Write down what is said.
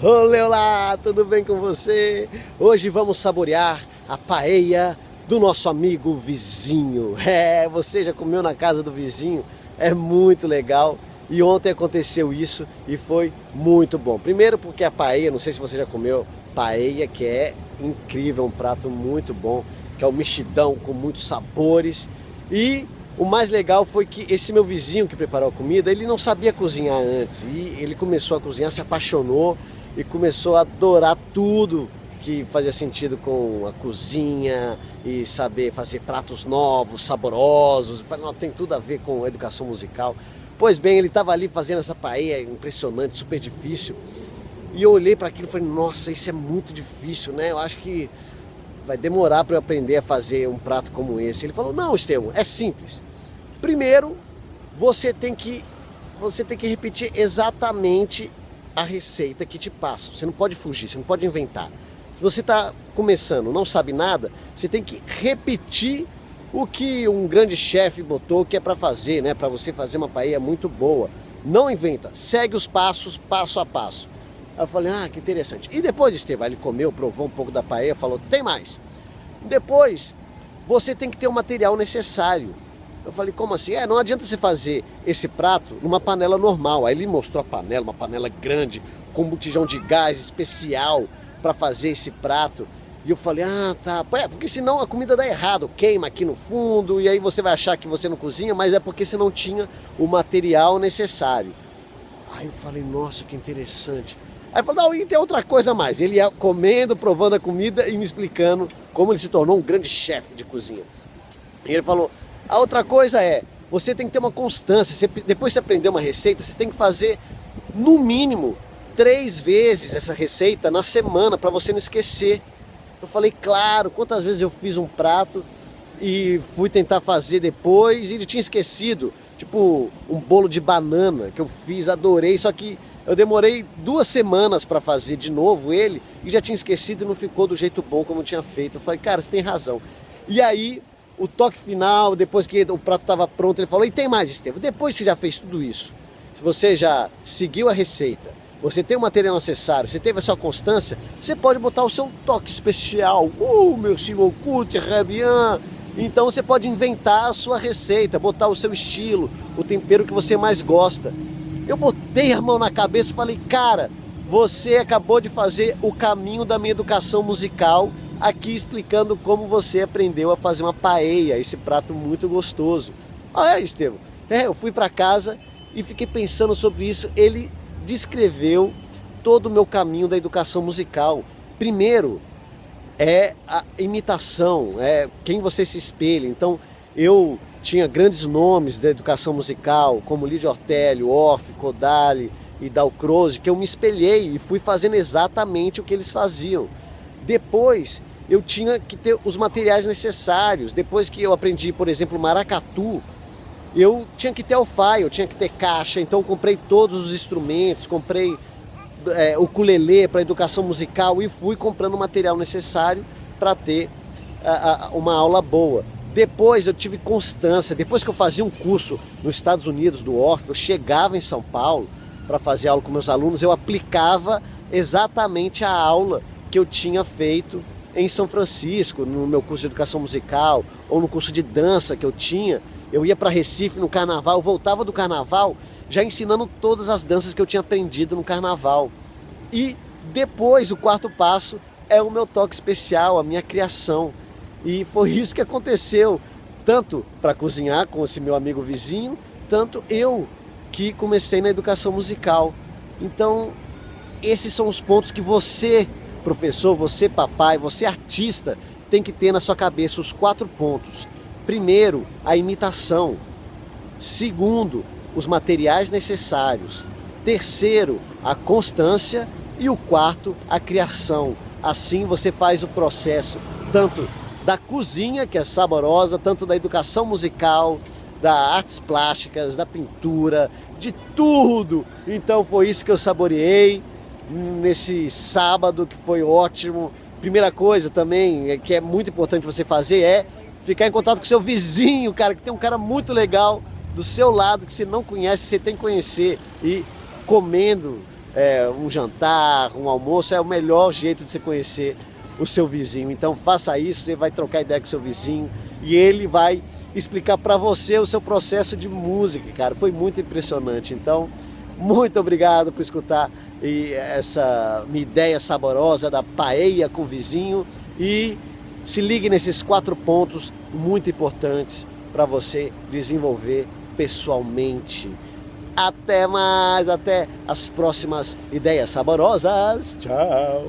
Olá, tudo bem com você? Hoje vamos saborear a paella do nosso amigo vizinho. Você já comeu na casa do vizinho? É muito legal. E ontem aconteceu isso e foi muito bom. Primeiro porque a paella, não sei se você já comeu, paella que é incrível, um prato muito bom, que é o mexidão com muitos sabores. E o mais legal foi que esse meu vizinho que preparou a comida, ele não sabia cozinhar antes. E ele começou a cozinhar, se apaixonou e começou a adorar tudo que fazia sentido com a cozinha e saber fazer pratos novos, saborosos. Eu falei, não, tem tudo a ver com a educação musical. Pois bem, ele estava ali fazendo essa paella impressionante, super difícil. E eu olhei para aquilo e falei, nossa, isso é muito difícil, né? Eu acho que vai demorar para eu aprender a fazer um prato como esse. Ele falou, não, Estevão, é simples. Primeiro, você tem que repetir exatamente a receita que te passo. Você não pode fugir, você não pode inventar. Se você está começando, não sabe nada, você tem que repetir o que um grande chefe botou que é para fazer, né? Para você fazer uma paella muito boa. Não inventa, segue os passos, passo a passo. Aí eu falei, que interessante. E depois, Estevão, ele comeu, provou um pouco da paella, falou, tem mais. Depois, você tem que ter o material necessário. Eu falei, como assim? Não adianta você fazer esse prato numa panela normal. Aí ele mostrou a panela, uma panela grande, com um botijão de gás especial para fazer esse prato. E eu falei, tá, porque senão a comida dá errado, queima aqui no fundo, e aí você vai achar que você não cozinha, mas é porque você não tinha o material necessário. Aí eu falei, nossa, que interessante. Aí ele falou, não, e tem outra coisa a mais. Ele ia comendo, provando a comida e me explicando como ele se tornou um grande chefe de cozinha. E ele falou, a outra coisa você tem que ter uma constância. Depois que você aprender uma receita, você tem que fazer, no mínimo, 3 vezes essa receita na semana, para você não esquecer. Eu falei, claro, quantas vezes eu fiz um prato e fui tentar fazer depois e ele tinha esquecido. Tipo, um bolo de banana que eu fiz, adorei, só que eu demorei 2 semanas para fazer de novo ele e já tinha esquecido e não ficou do jeito bom como eu tinha feito. Eu falei, cara, você tem razão. E aí, o toque final, depois que o prato estava pronto, ele falou, e tem mais, Estevão, depois que você já fez tudo isso, se você já seguiu a receita, você tem o material necessário, você teve a sua constância, você pode botar o seu toque especial. Merci beaucoup, très bien. Então você pode inventar a sua receita, botar o seu estilo, o tempero que você mais gosta. Eu botei a mão na cabeça e falei, cara, você acabou de fazer o caminho da minha educação musical, aqui explicando como você aprendeu a fazer uma paella, esse prato muito gostoso. Estevão, eu fui para casa e fiquei pensando sobre isso. Ele descreveu todo o meu caminho da educação musical. Primeiro, é a imitação, é quem você se espelha. Então, eu tinha grandes nomes da educação musical, como Lídio Ortélio, Orff, Kodály e Dalcroze, que eu me espelhei e fui fazendo exatamente o que eles faziam. Depois, eu tinha que ter os materiais necessários. Depois que eu aprendi, por exemplo, maracatu, eu tinha que ter alfaia, eu tinha que ter caixa, então eu comprei todos os instrumentos, comprei o ukulele para educação musical e fui comprando o material necessário para ter uma aula boa. Depois eu tive constância, depois que eu fazia um curso nos Estados Unidos do Orff, eu chegava em São Paulo para fazer aula com meus alunos, eu aplicava exatamente a aula que eu tinha feito em São Francisco, no meu curso de educação musical, ou no curso de dança que eu tinha. Eu ia para Recife no carnaval, eu voltava do carnaval já ensinando todas as danças que eu tinha aprendido no carnaval. E depois, o 4º passo é o meu toque especial, a minha criação. E foi isso que aconteceu, tanto para cozinhar com esse meu amigo vizinho, tanto eu que comecei na educação musical. Então, esses são os pontos que você, professor, você papai, você artista, tem que ter na sua cabeça, os 4 pontos. Primeiro, a imitação. Segundo, os materiais necessários. Terceiro, a constância. E o 4º, a criação. Assim você faz o processo tanto da cozinha, que é saborosa, tanto da educação musical, das artes plásticas, da pintura, de tudo. Então foi isso que eu saboreei nesse sábado, que foi ótimo. Primeira coisa também, que é muito importante você fazer, é ficar em contato com seu vizinho, cara, que tem um cara muito legal do seu lado, que você não conhece, você tem que conhecer, e comendo um jantar, um almoço, é o melhor jeito de você conhecer o seu vizinho. Então faça isso, você vai trocar ideia com o seu vizinho e ele vai explicar para você o seu processo de música, cara. Foi muito impressionante. Então, muito obrigado por escutar essa minha ideia saborosa da paella com vizinho e se ligue nesses 4 pontos muito importantes para você desenvolver pessoalmente. Até mais, até as próximas ideias saborosas. Tchau!